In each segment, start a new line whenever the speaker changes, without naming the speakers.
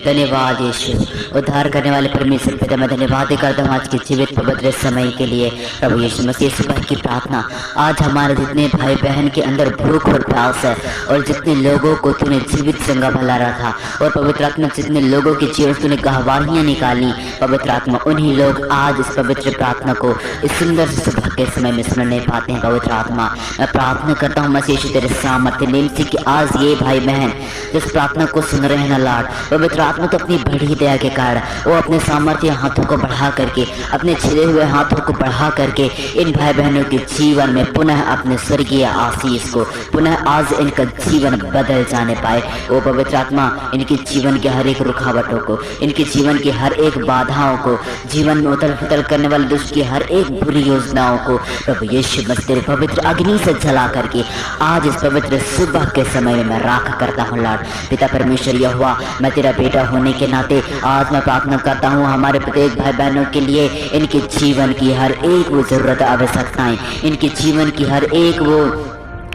धन्यवाद यीशु। उद्धार करने वाले परमेश्वर पिता, मैं धन्यवाद करता हूँ आज के जीवित पवित्र समय के लिए। प्रभु यीशु मसीह, सुबह की प्रार्थना, आज हमारे जितने भाई बहन के अंदर भूख और प्यास है और जितने लोगों को तूने जीवित संगा भला रखा और पवित्र आत्मा जितने लोगों के जीवन तूने गवाहियाँ निकाली, पवित्र आत्मा उन्हीं लोग आज इस पवित्र प्रार्थना को इस सुंदर सुबह के समय में सुन नहीं पाते हैं। पवित्र आत्मा, मैं प्रार्थना करता हूँ मसीह यीशु तेरे सामर्थ्य नेम से कि आज ये भाई बहन जिस प्रार्थना को सुन रहे हैं ना लॉर्ड, पवित्र आत्मा तो अपनी बड़ी दया के कारण वो अपने सामर्थ्य हाथों को बढ़ा करके, अपने छिले हुए हाथों को बढ़ा करके इन भाई बहनों के जीवन में पुनः अपने स्वर्गीय आशीष को पुनः आज इनका जीवन बदल जाने पाए। वो पवित्र आत्मा इनके जीवन के हर एक रुकावटों को, इनके जीवन की हर एक बाधाओं को, जीवन में उथल पुथल करने वाले दुष्ट की हर एक बुरी योजनाओं को प्रभु यीशु मसीह तेरे पवित्र अग्नि से जला करके आज इस पवित्र सुबह के समय में मैं राख करता हूँ लॉर्ड। पिता परमेश्वर यहोवा, मैं तेरा बेटा होने के नाते आज मैं प्रार्थना करता हूँ हमारे प्रत्येक भाई बहनों के लिए, इनके जीवन की हर एक वो जरूरत आवश्यकताएं, इनके जीवन की हर एक वो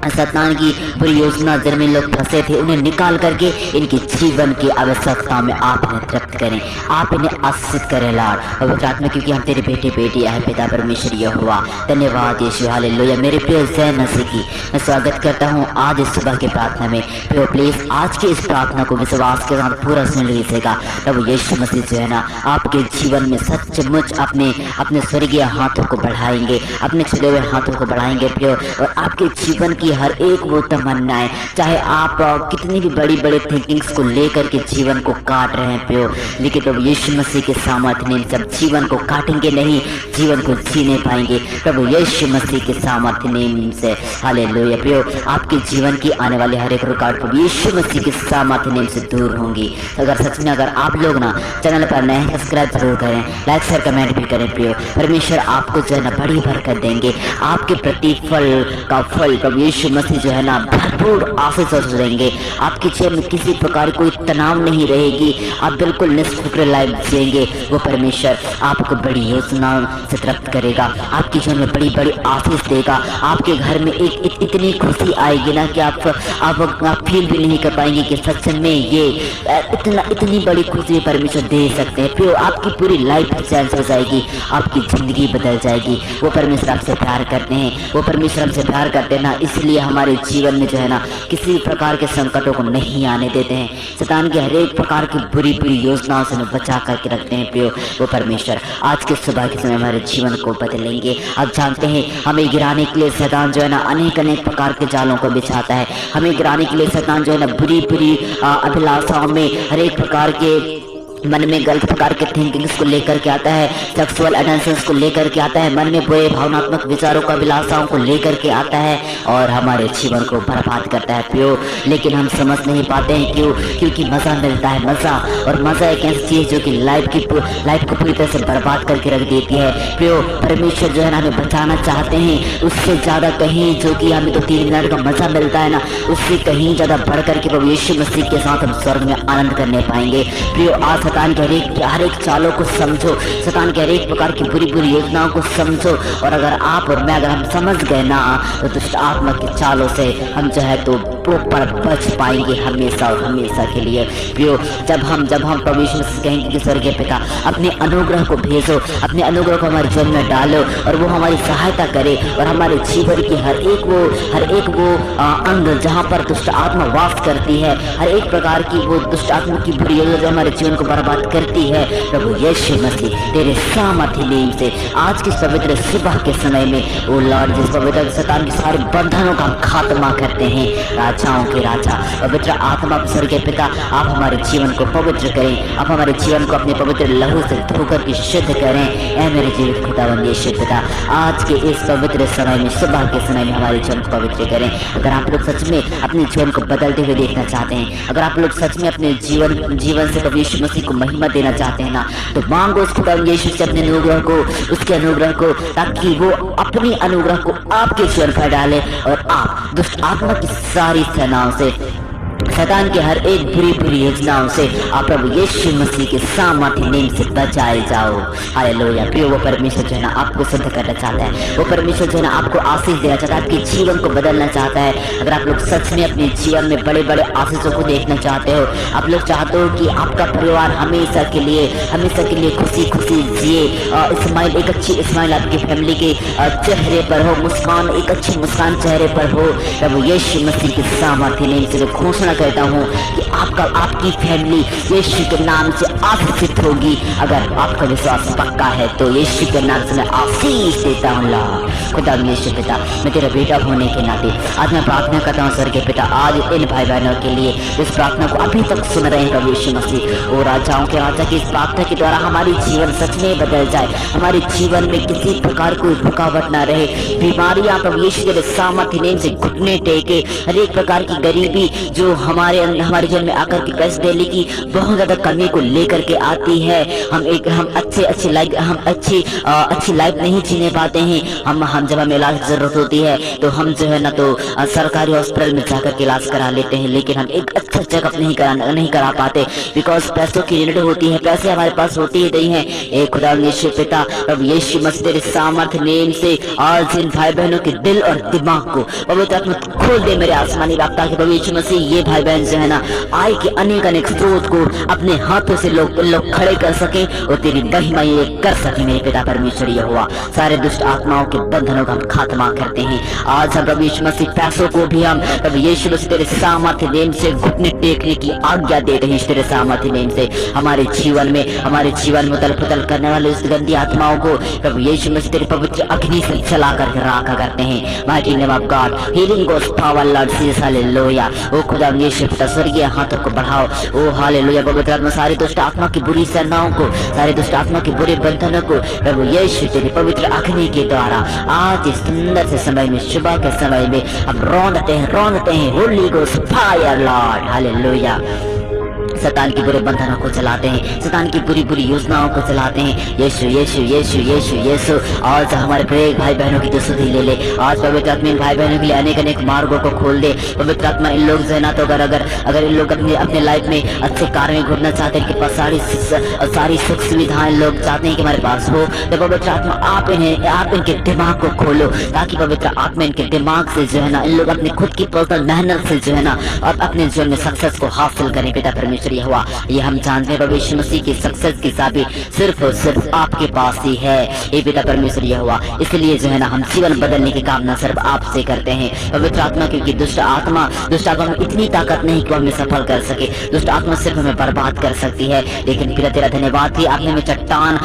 शैतान की बुरी योजना जिनमें लोग फंसे थे उन्हें निकाल करके इनके जीवन की आवश्यकता में आप इन्हें तृप्त करें, आप इन्हें आशीषित करें लॉर्ड पवित्र आत्मा, क्योंकि हम तेरे बेटे बेटियां हैं। पिता परमेश्वर यहोवा, धन्यवाद यीशु, हालेलुया। मेरे प्रिय जय मसीह की मैं स्वागत करता हूँ आज इस सुबह की प्रार्थना में। प्रिय प्लीज आज की इस प्रार्थना को विश्वास के साथ पूरा सुन लीजिएगा। प्रभु यीशु मसीह जो है ना आपके जीवन में सचमुच अपने स्वर्गीय हाथों को बढ़ाएंगे, अपने छिले हुए हाथों को बढ़ाएंगे प्रिय, और आपके जीवन की हर एक वो तमन्नाएं, चाहे आप कितनी भी बड़ी बड़ी थिंकिंग्स को लेकर के जीवन को काट रहे हैं प्रियो, लेकिन प्रभु यीशु मसीह के सामर्थ्य ने सब जीवन को काटेंगे नहीं, जीवन को जीने पाएंगे प्रभु यीशु मसीह के सामर्थ्य नेम से। हालेलुया प्रियो, आपके जीवन की आने वाली हर एक रुकावट प्रभु यीशु मसीह के सामर्थ्य नेम से दूर होंगी। अगर सच में अगर आप लोग ना चैनल पर नए हैं, सब्सक्राइब जरूर करें, लाइक शेयर कमेंट भी करें प्रियो। परमेश्वर आपको जो है ना बड़ी बरकत देंगे, आपके प्रतिफल का फल प्रभु यीशु मसीह जो है ना भरपूर आशीष देंगे। आपके जीवन में किसी प्रकार कोई तनाव नहीं रहेगी, आप बिल्कुल निष्फिक्र लाइफ जिएंगे। वो परमेश्वर आपको बड़ी योजना से तृप्त करेगा, आपके जीवन में बड़ी बड़ी आशीष देगा। आपके घर में एक इतनी खुशी आएगी ना कि आप फील भी नहीं कर पाएंगे कि सच में ये इतनी बड़ी खुशी परमेश्वर दे सकते हैं। फिर आपकी पूरी लाइफ चेंज हो जाएगी, आपकी जिंदगी बदल जाएगी। वो परमेश्वर आपसे प्यार करते हैं, वो परमेश्वर हमसे प्यार करते हैं ना, इसलिए हमारे जीवन में जो है ना किसी प्रकार के संकटों को नहीं आने देते हैं। शैतान के हर एक प्रकार की बुरी बुरी योजनाओं से बचा करके रखते हैं प्रियो। वो परमेश्वर आज के सुबह के समय हमारे जीवन को बदलेंगे। आप जानते हैं हमें गिराने के लिए शैतान जो है ना अनेक प्रकार के जालों को बिछाता है। हमें गिराने के लिए शैतान जो है ना बुरी बुरी अभिलाषाओं में हर एक प्रकार के मन में गलत प्रकार के थिंकिंग्स को लेकर के आता है, सेक्सुअल एटेंशंस को लेकर के आता है, मन में बुरे भावनात्मक विचारों का अभिलाषाओं को लेकर के आता है और हमारे जीवन को बर्बाद करता है प्रियो। लेकिन हम समझ नहीं पाते हैं क्यों? क्योंकि मज़ा मिलता है, मज़ा, और मज़ा एक ऐसी चीज़ जो कि लाइफ को पूरी तरह से बर्बाद करके रख देती है प्रियो। परमेश्वर जो है ना हमें बचाना चाहते हैं, उससे ज़्यादा कहीं जो कि हमें तो 3 मिनट का मज़ा मिलता है ना, उससे कहीं ज़्यादा बढ़ करके प्रभु यीशु मसीह के साथ हम स्वर्ग में आनंद करने पाएंगे प्रियो। आज शैतान के हर एक चालों को समझो, शैतान के हर एक प्रकार की बुरी बुरी योजनाओं को समझो, और अगर आप और मैं अगर हम समझ गए ना तो दुष्ट आत्मा की चालों से हम जो है तो प्रॉपर बच पाएंगे हमेशा और हमेशा के लिए प्रियो। जब हम प्रभु यीशु मसीह कहेंगे कि स्वर्गीय पिता अपने अनुग्रह को भेजो, अपने अनुग्रह को हमारे जीवन में डालो और वो हमारी सहायता करे और हमारे जीवन की हर एक वो अंग जहाँ पर दुष्ट आत्मा वास करती है, हर एक प्रकार की वो दुष्ट आत्मा की बुरी योजना जो हमारे जीवन को बर्बाद करती है, प्रभु यीशु मसीह तेरे सामर्थ्य नेम से आज के पवित्र सुबह के समय में ओ लॉर्ड, जिस पवित्र शैतान के सारे बंधनों का खात्मा करते हैं, राजाओं के राजा पवित्र आत्मा स्वर्गीय पिता आप हमारे जीवन को पवित्र करें, आप हमारे जीवन को अपने पवित्र लहू से धोकर के शुद्ध करें। ऐ मेरे जीवित खुदावंद यीशु पिता, आज के इस पवित्र समय में, सुबह के समय में हमारे जीवन को पवित्र करें। अगर आप लोग सच में अपने जीवन को बदलते हुए देखना चाहते हैं, अगर आप लोग सच में अपने जीवन से प्रभु यीशु मसीह को महिमा देना चाहते हैं ना, तो मांगो उस खुदावंद यीशु से अपने अनुग्रह को, उसके अनुग्रह को, ताकि वो अपनी अनुग्रह को आपके जीवन पर डाले और आप दुष्ट आत्मा की सारी सेनाओं से शैतान के हर एक बुरी बुरी योजनाओं से आप प्रभु यीशु मसीह के सामर्थ्य नाम से बचाए जाओ। हालेलुया। प्रियो, वो परमेश्वर जो है ना आपको सिद्ध करना चाहता है, वो परमेश्वर जो है ना आपको आशीष देना चाहता है, आपके जीवन को बदलना चाहता है। अगर आप लोग सच में अपने जीवन में बड़े बड़े आशीषों को देखना चाहते हो, आप लोग चाहते हो कि आपका परिवार हमेशा के लिए खुशी खुशी जिए, स्माइल, एक अच्छी स्माइल आपकी फैमिली के चेहरे पर हो, मुस्कान, एक अच्छी मुस्कान चेहरे पर हो, प्रभु यीशु मसीह के सामर्थ्य नाम से घोषणा करता हूँ कि आपकी फैमिली यीशु के नाम से आशीषित होगी। अगर आपका विश्वास पक्का है तो यीशु के नाम से मैं आशीष देता हूँ। खुदा यीशु पिता, मैं तेरा बेटा होने के नाते आज मैं प्रार्थना करता हूँ स्वर्गीय पिता, आज इन भाई बहनों के लिए इस प्रार्थना को अभी तक सुन रहे हैं प्रभु यीशु मसीह। ओ राजाओं के राजा की इस प्रार्थना के द्वारा हमारी जीवन सच में बदल जाए, हमारे जीवन में किसी प्रकार कोई रुकावट ना रहे, बीमारियां प्रभु यीशु के सामर्थ्य नाम से घुटने टेके, हर एक प्रकार की गरीबी जो हमारे जीवन में आकर के कष्ट देने की बहुत ज्यादा कमी को लेकर के आती है, हम अच्छी लाइफ नहीं जीने पाते हैं। हम जब हमें इलाज की जरूरत होती है तो हम जो है ना तो सरकारी हॉस्पिटल में जाकर के इलाज करा लेते हैं, लेकिन हम एक अच्छा चेकअप नहीं करा पाते, बिकॉज पैसों की नीड होती है, पैसे हमारे पास होती ही नहीं है। एक खुदा यीशु पिता, अब यीशु मसीह तेरे सामर्थ्य नाम से आज इन भाई बहनों के दिल और दिमाग को पवित्र आत्मा खोल दे मेरे आसमानी बाप, ताकि प्रभु यीशु मसीह ये भाई बहन जो है ना आय के अनेक स्रोत को अपने हाथों से लोग खड़े कर सके और तेरी महिमा ये कर सके। मेरे पिता परमेश्वर यहोवा, सारे दुष्ट आत्माओं के बंधनों का हम खात्मा करते हैं। आज हम प्रभु यीशु मसीह पैसों को भी हम प्रभु यीशु मसीह तेरे सामर्थ्य नाम से घुटने टेकने की आज्ञा देते हैं। तेरे सामर्थ्य नाम से हमारे जीवन में उथल पुथल करने वाले उस गंदी आत्माओं को प्रभु यीशु मसीह तेरे पवित्र अग्नि से जला कर राखा करते हैं। Mighty name of God, healing goes power Lord Jesus, hallelujah. ओ खुदा यीशु पिता, स्वर्गीय हाथों को बढ़ाओ, ओ हालेलुया। पवित्र आत्मा सारे दुष्ट आत्मा की बुरी सेनाओं को, सारे दुष्ट आत्मा के बुरे बंधनों को प्रभु यीशु तेरे पवित्र अग्नि के द्वारा आज इस सुंदर से समय में, सुबह के समय में हम रौंदते हैं Holi ghost fire Lord, hallelujah. शैतान की बुरे बंधनों को चलाते हैं, शैतान की बुरी बुरी योजनाओं को चलाते हैं। यीशु यीशु यीशु यीशु यीशु आज हमारे प्रिय भाई बहनों की सुधि ले ले। आज पवित्र आत्मा इन भाई बहनों के लिए अनेक मार्गों को खोल दे। पवित्र आत्मा इन लोग जो है ना तो अगर इन लोग अपने लाइफ में अच्छे कार में घूमना चाहते हैं, इनके पास सारी सुख सुविधाएं लोग चाहते हैं कि हमारे पास हो, तो पवित्र आत्मा आप इनके दिमाग को खोलो, ताकि पवित्र आत्मा इनके दिमाग से जो है ना इन लोग अपने खुद की पर्सनल मेहनत से जो है ना और अपने जीवन में सक्सेस को हासिल करें। पिता परमेश्वर हुआ, ये हम जानते हैं प्रभु यीशु मसीह की सक्सेस की चाबी सिर्फ और सिर्फ आपके पास ही है। ये पिता परमेश्वर यह हुआ, इसलिए जो है ना हम जीवन बदलने की कामना सिर्फ आपसे करते हैं पवित्र आत्मा, क्योंकि दुष्ट आत्मा में इतनी ताकत नहीं कि हमें सफल कर सके। दुष्ट आत्मा सिर्फ हमें बर्बाद कर सकती है, लेकिन पिता तेरा धन्यवाद कि आपने हमें चट्टान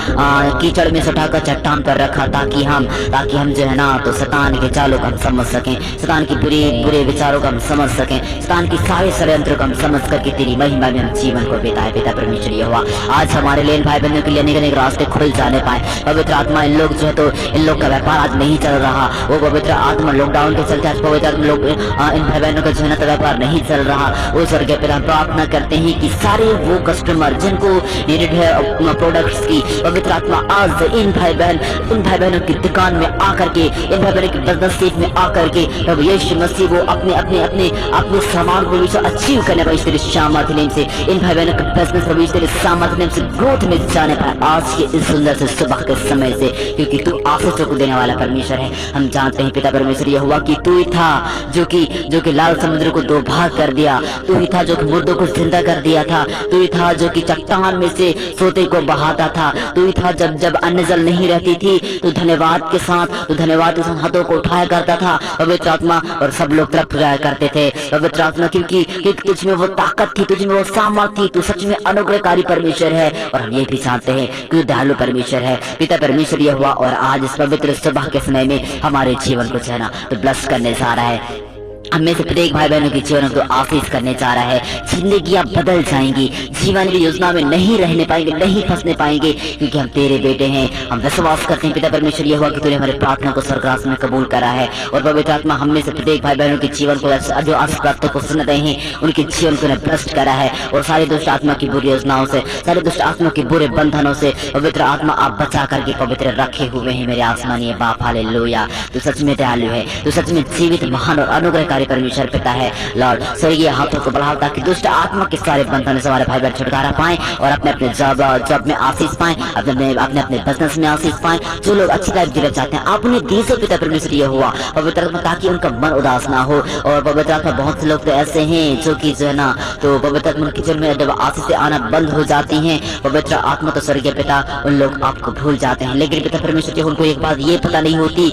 कीचड़ में से उठाकर चट्टान पर रखा, ताकि हम जो है ना तो शैतान के चालों को हम समझ सकें, शैतान की बुरे विचारों को हम समझ सकें, शैतान की सारे षड्यंत्रों को हम समझ करके तेरी महिमा में हम जीवन को बिताए। पिता परमेश्वर यहोवा, आज हमारे लिए भाई बहनों के लिए अनेक रास्ते खुल जाने पाए। पवित्र आत्मा इन लोग जो है तो इन लोग का व्यापार आज नहीं चल रहा, वो पवित्र आत्मा लॉकडाउन के चलते आज पवित्र आत्मा लोग इन भाई बहनों का जो है ना तो व्यापार नहीं चल रहा। वो स्वर्गीय पिता प्रार्थना करते हैं कि सारे वो कस्टमर जिनको नीड है प्रोडक्ट्स की, पवित्र आत्मा आज इन भाई बहनों की दुकान में आकर के, इन भाई बहनों की बिजनेस सीट में आकर के प्रभु यीशु मसीह वो अपने सामान को अचीव करने पाए। तेरे सामर्थ्य नाम से इन भाई बहनों का बिजनेस प्रभु तेरे सामर्थ्य नाम से ग्रोथ में जाने पाए आज के इस सुंदर से सुबह के समय से, क्योंकि तू आशीषों को देने वाला परमेश्वर है। हम जानते हैं पिता परमेश्वर यह हुआ कि तू ही था जो कि लाल समुद्र को दो भाग कर दिया, तू ही था जो कि मुर्दों को जिंदा कर दिया था, तू ही था जो कि चट्टान में से सोते को बहाता था, तू ही था जब अन्न जल नहीं रहती थी तो धन्यवाद के साथ हाथों को उठाया करता था पवित्र आत्मा, और सब लोग तरफ जाया करते थे पवित्र आत्मा, क्योंकि तुझ में वो ताकत थी, तुझ में वो सामर्थ थी, तू सच में अनुग्रहकारी परमेश्वर है। और हम ये भी जानते हैं कि दयालु परमेश्वर है। पिता परमेश्वर यह हुआ, और आज इस पवित्र सुबह के समय में हमारे जीवन को जो है ना तो ब्लेस करने जा रहा है। हमें से प्रत्येक भाई बहनों के जीवन को आशीष करने जा रहा है। जिंदगियां बदल जाएंगी, जीवन की योजना में नहीं रहने पाएंगे, नहीं फंसने पाएंगे, क्योंकि हम तेरे बेटे हैं। हम विश्वास करते हैं पिता परमेश्वर यह हुआ कि तूने हमारे प्रार्थना को स्वर्गराज में कबूल करा है, और पवित्र आत्मा हमें से प्रत्येक भाई बहनों के जीवन को जो आशीष प्राप्त को सुन रहे हैं उनके जीवन को भ्रष्ट करा है, और सारे दुष्ट आत्मा की बुरी योजनाओं से, सारे दुष्ट आत्मा के बुरे बंधनों से पवित्र आत्मा आप बचा करके पवित्र रखे हुए हैं मेरे आसमानी बाप। हालेलुया, तू सच में दयालु है, तू सच में जीवित महान और अनुग्रहकारी हमारे परमेश्वर पिता है। लॉर्ड स्वर्गीय हाथों को बढ़ाओ ताकि दुष्ट आत्मा के सारे बंधन से हमारे भाई बहन छुटकारा पाएं और अपने अपने जॉब में आशीष पाएं, अपने अपने बिजनेस में आशीष पाएं। जो लोग अच्छी लाइफ जीना चाहते हैं अपने दिल से पिता परमेश्वर ये हुआ पवित्र आत्मा, ताकि उनका मन उदास ना हो। और पवित्र आत्मा बहुत से लोग तो ऐसे हैं जो कि जो है ना, तो पवित्र आत्मा उनके जीवन में जब आशीष से आना बंद हो जाती हैं, पवित्र आत्मा तो स्वर्गीय पिता उन लोग आपको भूल जाते हैं। लेकिन पिता परमेश्वर जी उनको एक बात ये पता नहीं होती